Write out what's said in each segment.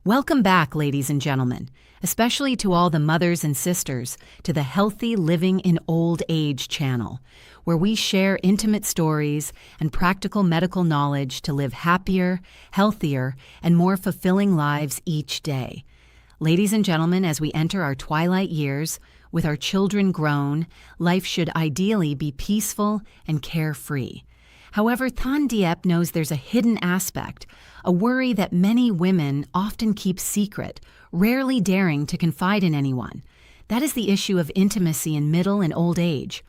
Welcome back, ladies and gentlemen, especially to all the mothers and sisters, to the Healthy Living in Old Age channel, where we share intimate stories and practical medical knowledge to live happier, healthier, and more fulfilling lives each day. Ladies and gentlemen, as we enter our twilight years, with our children grown, life should ideally be peaceful and carefree. However, Than Diep knows there's a hidden aspect, a worry that many women often keep secret, rarely daring to confide in anyone. That is the issue of intimacy in middle and old age.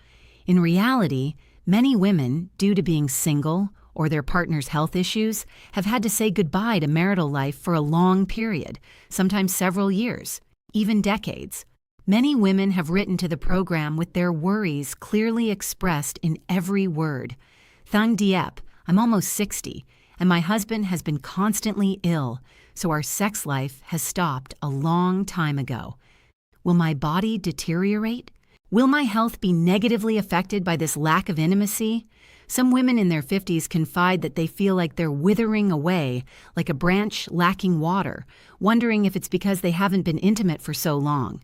In reality, many women, due to being single or their partner's health issues, have had to say goodbye to marital life for a long period, sometimes several years, even decades. Many women have written to the program with their worries clearly expressed in every word. Than Diep, I'm almost 60, and my husband has been constantly ill, so our sex life has stopped a long time ago. Will my body deteriorate? Will my health be negatively affected by this lack of intimacy? Some women in their 50s confide that they feel like they're withering away, like a branch lacking water, wondering if it's because they haven't been intimate for so long.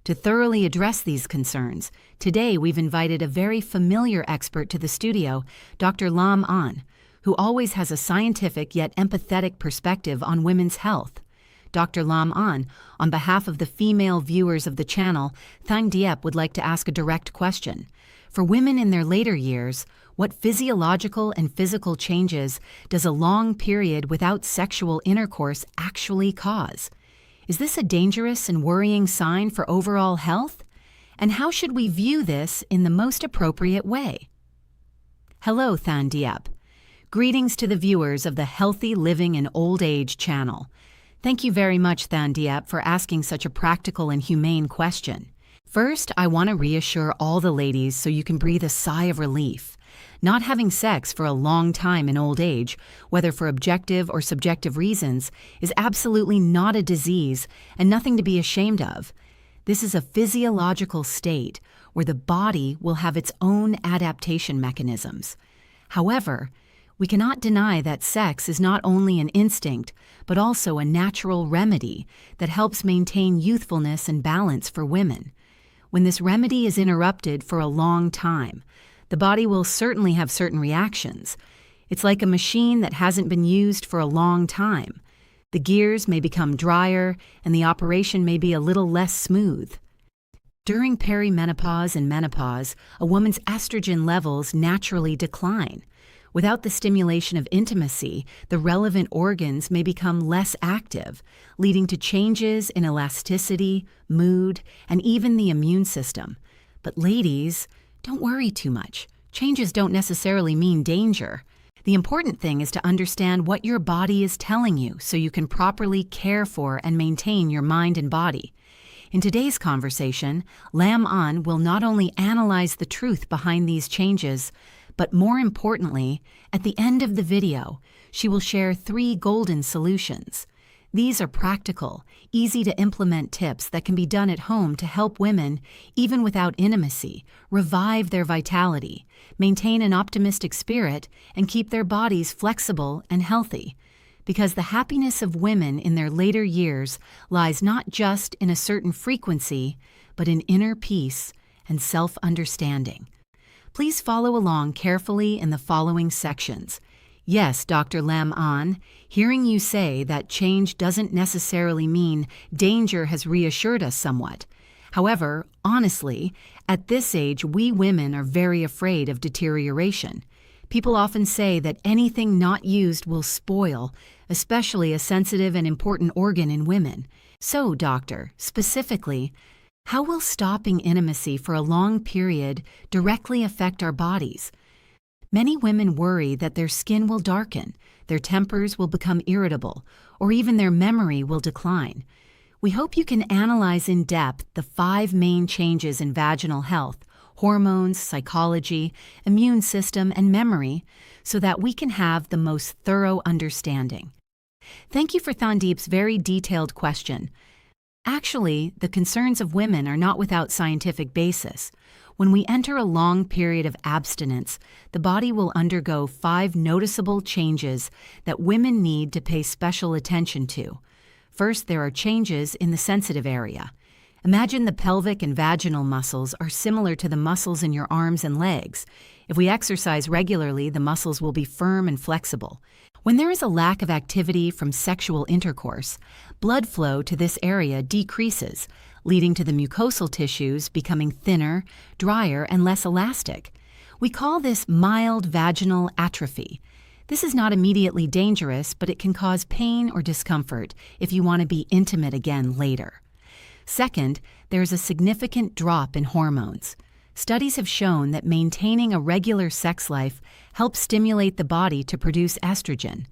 To thoroughly address these concerns, today we've invited a very familiar expert to the studio, Dr. Lam An, who always has a scientific yet empathetic perspective on women's health. Dr. Lam An, on behalf of the female viewers of the channel, Than Diep would like to ask a direct question. For women in their later years, what physiological and physical changes does a long period without sexual intercourse actually cause? Is this a dangerous and worrying sign for overall health? And how should we view this in the most appropriate way? Hello, Than Diep. Greetings to the viewers of the Healthy Living in Old Age channel. Thank you very much, Than Diep, for asking such a practical and humane question. First, I want to reassure all the ladies so you can breathe a sigh of relief. Not having sex for a long time in old age, whether for objective or subjective reasons, is absolutely not a disease and nothing to be ashamed of. This is a physiological state where the body will have its own adaptation mechanisms. However, we cannot deny that sex is not only an instinct, but also a natural remedy that helps maintain youthfulness and balance for women. When this remedy is interrupted for a long time, the body will certainly have certain reactions. It's like a machine that hasn't been used for a long time. The gears may become drier, and the operation may be a little less smooth. During perimenopause and menopause, a woman's estrogen levels naturally decline. Without the stimulation of intimacy, the relevant organs may become less active, leading to changes in elasticity, mood, and even the immune system. But ladies, don't worry too much. Changes don't necessarily mean danger. The important thing is to understand what your body is telling you so you can properly care for and maintain your mind and body. In today's conversation, Lam An will not only analyze the truth behind these changes, but more importantly, at the end of the video, she will share 3 golden solutions. These are practical, easy-to-implement tips that can be done at home to help women, even without intimacy, revive their vitality, maintain an optimistic spirit, and keep their bodies flexible and healthy. Because the happiness of women in their later years lies not just in a certain frequency, but in inner peace and self-understanding. Please follow along carefully in the following sections. Yes, Dr. Lam An, hearing you say that change doesn't necessarily mean danger has reassured us somewhat. However, honestly, at this age, we women are very afraid of deterioration. People often say that anything not used will spoil, especially a sensitive and important organ in women. So, doctor, specifically, how will stopping intimacy for a long period directly affect our bodies? Many women worry that their skin will darken, their tempers will become irritable, or even their memory will decline. We hope you can analyze in depth the 5 main changes in vaginal health, hormones, psychology, immune system, and memory, so that we can have the most thorough understanding. Thank you for Than Diep's very detailed question. Actually, the concerns of women are not without scientific basis. When we enter a long period of abstinence, the body will undergo 5 noticeable changes that women need to pay special attention to. First, there are changes in the sensitive area. Imagine the pelvic and vaginal muscles are similar to the muscles in your arms and legs. If we exercise regularly, the muscles will be firm and flexible. When there is a lack of activity from sexual intercourse, blood flow to this area decreases, leading to the mucosal tissues becoming thinner, drier, and less elastic. We call this mild vaginal atrophy. This is not immediately dangerous, but it can cause pain or discomfort if you want to be intimate again later. Second, there is a significant drop in hormones. Studies have shown that maintaining a regular sex life helps stimulate the body to produce estrogen.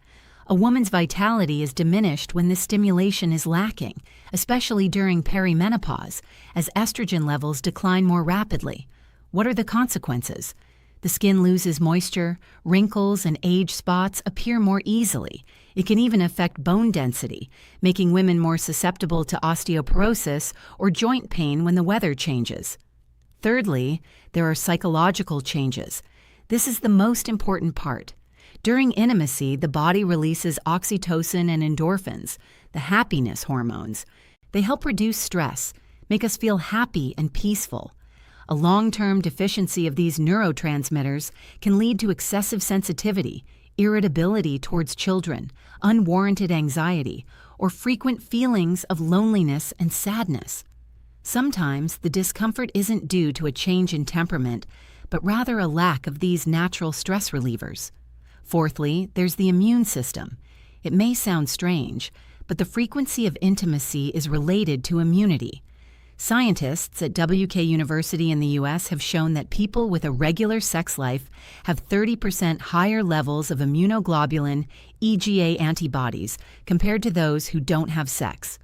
A woman's vitality is diminished when this stimulation is lacking, especially during perimenopause, as estrogen levels decline more rapidly. What are the consequences? The skin loses moisture, wrinkles and age spots appear more easily. It can even affect bone density, making women more susceptible to osteoporosis or joint pain when the weather changes. Thirdly, there are psychological changes. This is the most important part. During intimacy, the body releases oxytocin and endorphins, the happiness hormones. They help reduce stress, make us feel happy and peaceful. A long-term deficiency of these neurotransmitters can lead to excessive sensitivity, irritability towards children, unwarranted anxiety, or frequent feelings of loneliness and sadness. Sometimes the discomfort isn't due to a change in temperament, but rather a lack of these natural stress relievers. Fourthly, there's the immune system. It may sound strange, but the frequency of intimacy is related to immunity. Scientists at WK University in the U.S. have shown that people with a regular sex life have 30% higher levels of immunoglobulin IgA antibodies compared to those who don't have sex.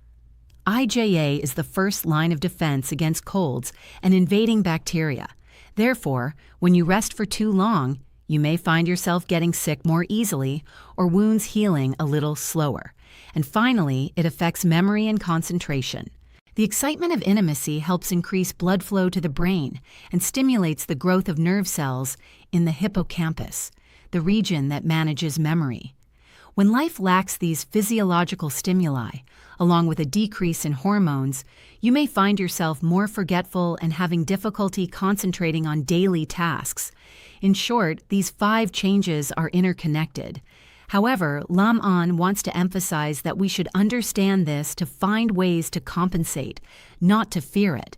IgA is the first line of defense against colds and invading bacteria. Therefore, when you rest for too long, you may find yourself getting sick more easily or wounds healing a little slower. And finally, it affects memory and concentration. The excitement of intimacy helps increase blood flow to the brain and stimulates the growth of nerve cells in the hippocampus, the region that manages memory. When life lacks these physiological stimuli, along with a decrease in hormones, you may find yourself more forgetful and having difficulty concentrating on daily tasks. In short, these 5 changes are interconnected. However, Lam An wants to emphasize that we should understand this to find ways to compensate, not to fear it.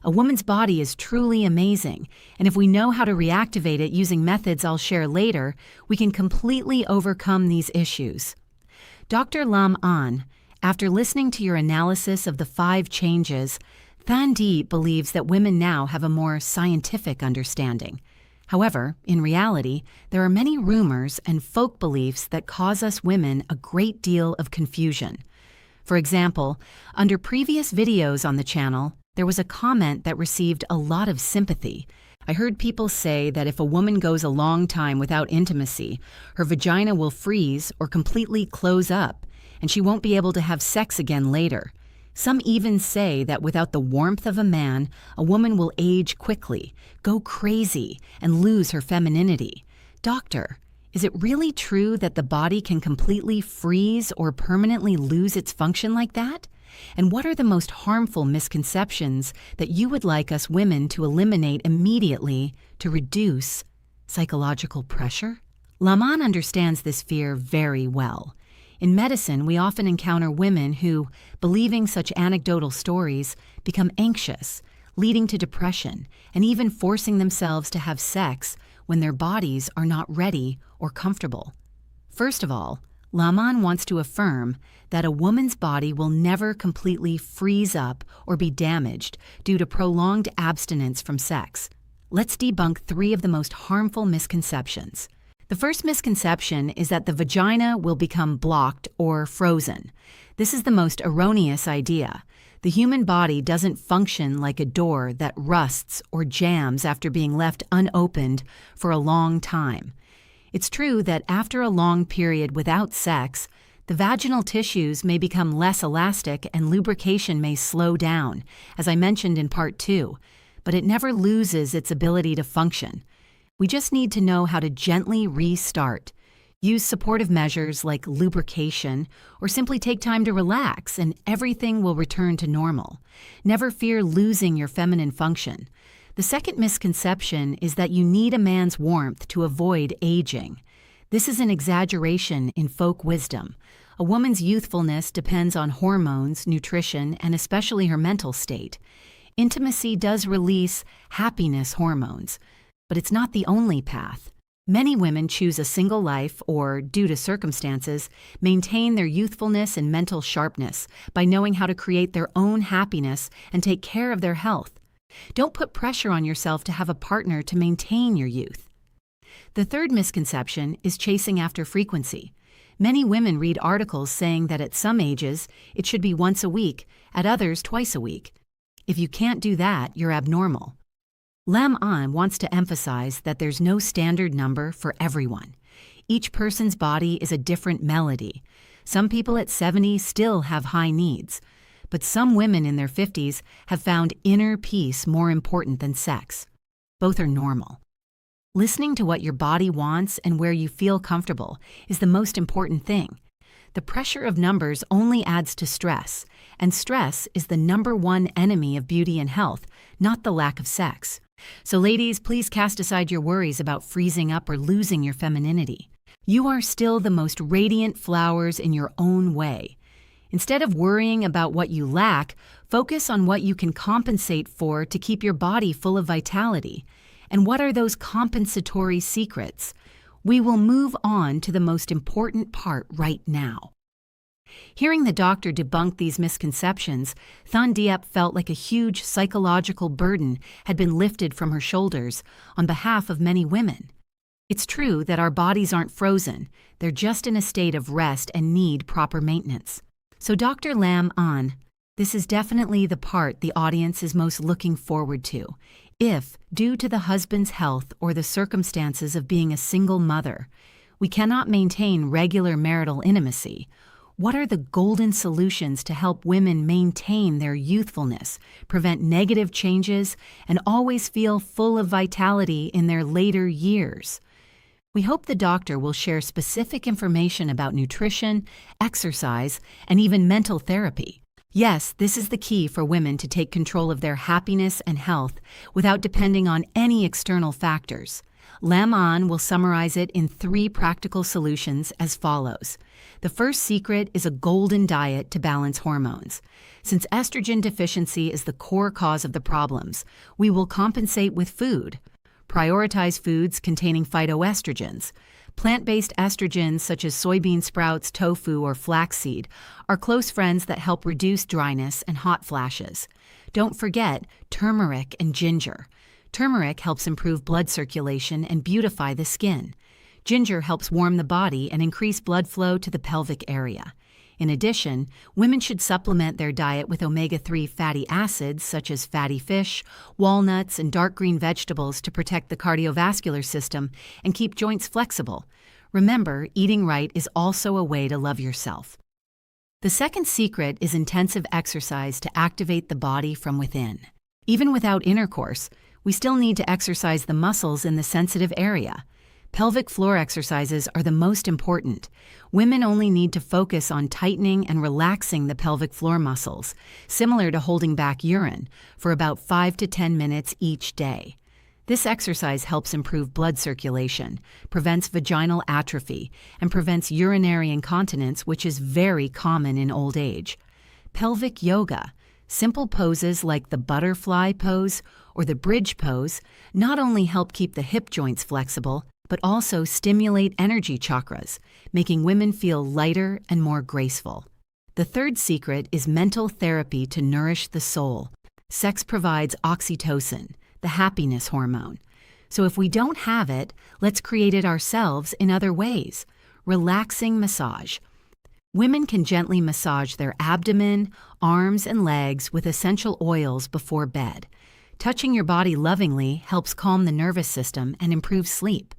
A woman's body is truly amazing, and if we know how to reactivate it using methods I'll share later, we can completely overcome these issues. Dr. Lam An, after listening to your analysis of the 5 changes, Thandi believes that women now have a more scientific understanding. However, in reality, there are many rumors and folk beliefs that cause us women a great deal of confusion. For example, under previous videos on the channel, there was a comment that received a lot of sympathy. I heard people say that if a woman goes a long time without intimacy, her vagina will freeze or completely close up, and she won't be able to have sex again later. Some even say that without the warmth of a man, a woman will age quickly, go crazy, and lose her femininity. Doctor, is it really true that the body can completely freeze or permanently lose its function like that? And what are the most harmful misconceptions that you would like us women to eliminate immediately to reduce psychological pressure? Lam An understands this fear very well. In medicine, we often encounter women who, believing such anecdotal stories, become anxious, leading to depression, and even forcing themselves to have sex when their bodies are not ready or comfortable. First of all, Lam An wants to affirm that a woman's body will never completely freeze up or be damaged due to prolonged abstinence from sex. Let's debunk 3 of the most harmful misconceptions. The first misconception is that the vagina will become blocked or frozen. This is the most erroneous idea. The human body doesn't function like a door that rusts or jams after being left unopened for a long time. It's true that after a long period without sex, the vaginal tissues may become less elastic and lubrication may slow down, as I mentioned in part 2, but it never loses its ability to function. We just need to know how to gently restart. Use supportive measures like lubrication or simply take time to relax and everything will return to normal. Never fear losing your feminine function. The second misconception is that you need a man's warmth to avoid aging. This is an exaggeration in folk wisdom. A woman's youthfulness depends on hormones, nutrition, and especially her mental state. Intimacy does release happiness hormones, but it's not the only path. Many women choose a single life or, due to circumstances, maintain their youthfulness and mental sharpness by knowing how to create their own happiness and take care of their health. Don't put pressure on yourself to have a partner to maintain your youth. The third misconception is chasing after frequency. Many women read articles saying that at some ages it should be once a week, at others twice a week. If you can't do that, you're abnormal. Lam An wants to emphasize that there's no standard number for everyone. Each person's body is a different melody. Some people at 70 still have high needs, but some women in their 50s have found inner peace more important than sex. Both are normal. Listening to what your body wants and where you feel comfortable is the most important thing. The pressure of numbers only adds to stress, and stress is the number one enemy of beauty and health, not the lack of sex. So ladies, please cast aside your worries about freezing up or losing your femininity. You are still the most radiant flowers in your own way. Instead of worrying about what you lack, focus on what you can compensate for to keep your body full of vitality. And what are those compensatory secrets? We will move on to the most important part right now. Hearing the doctor debunk these misconceptions, Thon Diep felt like a huge psychological burden had been lifted from her shoulders on behalf of many women. It's true that our bodies aren't frozen, they're just in a state of rest and need proper maintenance. So Dr. Lam An, this is definitely the part the audience is most looking forward to. If, due to the husband's health or the circumstances of being a single mother, we cannot maintain regular marital intimacy, what are the golden solutions to help women maintain their youthfulness, prevent negative changes, and always feel full of vitality in their later years? We hope the doctor will share specific information about nutrition, exercise, and even mental therapy. Yes, this is the key for women to take control of their happiness and health without depending on any external factors. Lam An will summarize it in 3 practical solutions as follows. The first secret is a golden diet to balance hormones. Since estrogen deficiency is the core cause of the problems, we will compensate with food. Prioritize foods containing phytoestrogens. Plant-based estrogens such as soybean sprouts, tofu, or flaxseed are close friends that help reduce dryness and hot flashes. Don't forget turmeric and ginger. Turmeric helps improve blood circulation and beautify the skin. Ginger helps warm the body and increase blood flow to the pelvic area. In addition, women should supplement their diet with omega-3 fatty acids such as fatty fish, walnuts, and dark green vegetables to protect the cardiovascular system and keep joints flexible. Remember, eating right is also a way to love yourself. The second secret is intensive exercise to activate the body from within. Even without intercourse, we still need to exercise the muscles in the sensitive area. Pelvic floor exercises are the most important. Women only need to focus on tightening and relaxing the pelvic floor muscles, similar to holding back urine, for about 5 to 10 minutes each day. This exercise helps improve blood circulation, prevents vaginal atrophy, and prevents urinary incontinence, which is very common in old age. Pelvic yoga, simple poses like the butterfly pose or the bridge pose, not only help keep the hip joints flexible, but also stimulate energy chakras, making women feel lighter and more graceful. The third secret is mental therapy to nourish the soul. Sex provides oxytocin, the happiness hormone. So if we don't have it, let's create it ourselves in other ways. Relaxing massage. Women can gently massage their abdomen, arms, and legs with essential oils before bed. Touching your body lovingly helps calm the nervous system and improve sleep.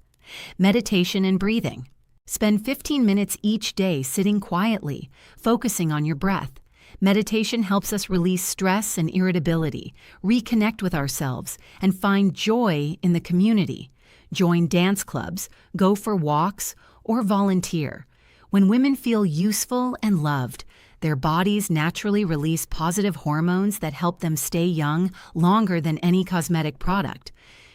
Meditation and breathing. Spend 15 minutes each day sitting quietly, focusing on your breath. Meditation helps us release stress and irritability, reconnect with ourselves, and find joy in the community. Join dance clubs, go for walks, or volunteer. When women feel useful and loved, their bodies naturally release positive hormones that help them stay young longer than any cosmetic product.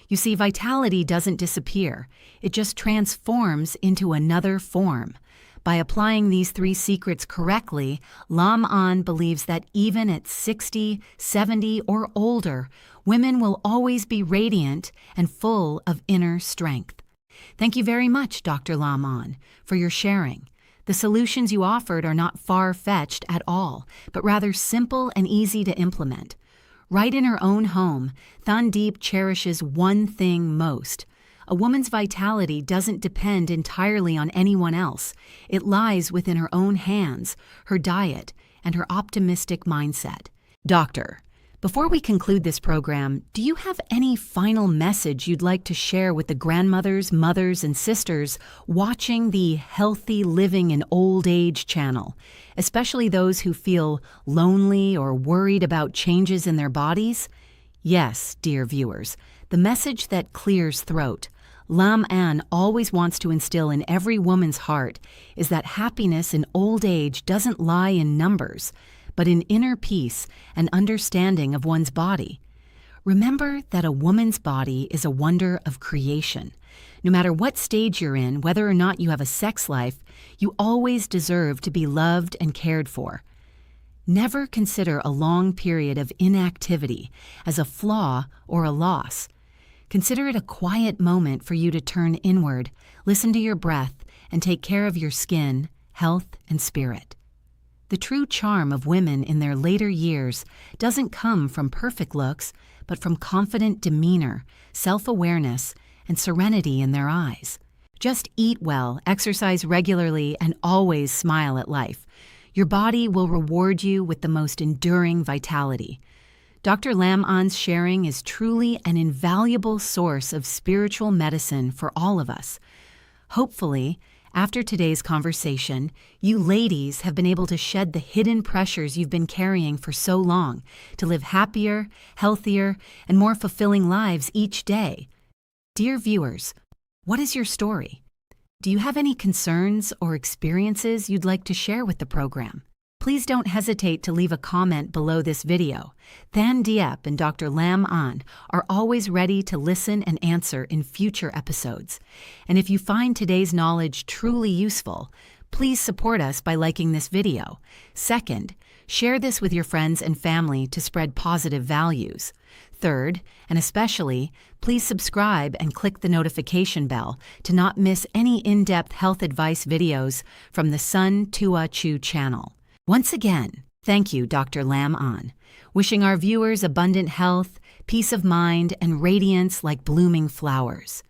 You see, vitality doesn't disappear. It just transforms into another form. By applying these 3 secrets correctly, Lam An believes that even at 60, 70, or older, women will always be radiant and full of inner strength. Thank you very much, Dr. Lam An, for your sharing. The solutions you offered are not far-fetched at all, but rather simple and easy to implement. Right in her own home, Thandeep cherishes one thing most. A woman's vitality doesn't depend entirely on anyone else. It lies within her own hands, her diet, and her optimistic mindset. Doctor, before we conclude this program, do you have any final message you'd like to share with the grandmothers, mothers, and sisters watching the Healthy Living in Old Age channel, especially those who feel lonely or worried about changes in their bodies? Yes, dear viewers, the message that clears throat, Lam An always wants to instill in every woman's heart is that happiness in old age doesn't lie in numbers, but in inner peace and understanding of one's body. Remember that a woman's body is a wonder of creation. No matter what stage you're in, whether or not you have a sex life, you always deserve to be loved and cared for. Never consider a long period of inactivity as a flaw or a loss. Consider it a quiet moment for you to turn inward, listen to your breath, and take care of your skin, health, and spirit. The true charm of women in their later years doesn't come from perfect looks, but from confident demeanor, self-awareness, and serenity in their eyes. Just eat well, exercise regularly, and always smile at life. Your body will reward you with the most enduring vitality. Dr. Lam An's sharing is truly an invaluable source of spiritual medicine for all of us. Hopefully, after today's conversation, you ladies have been able to shed the hidden pressures you've been carrying for so long to live happier, healthier, and more fulfilling lives each day. Dear viewers, what is your story? Do you have any concerns or experiences you'd like to share with the program? Please don't hesitate to leave a comment below this video. Thandeep and Dr. Lam An are always ready to listen and answer in future episodes. And if you find today's knowledge truly useful, please support us by liking this video. Second, share this with your friends and family to spread positive values. Third, and especially, please subscribe and click the notification bell to not miss any in-depth health advice videos from the Sun Tua Chu channel. Once again, thank you, Dr. Lam An. Wishing our viewers abundant health, peace of mind, and radiance like blooming flowers.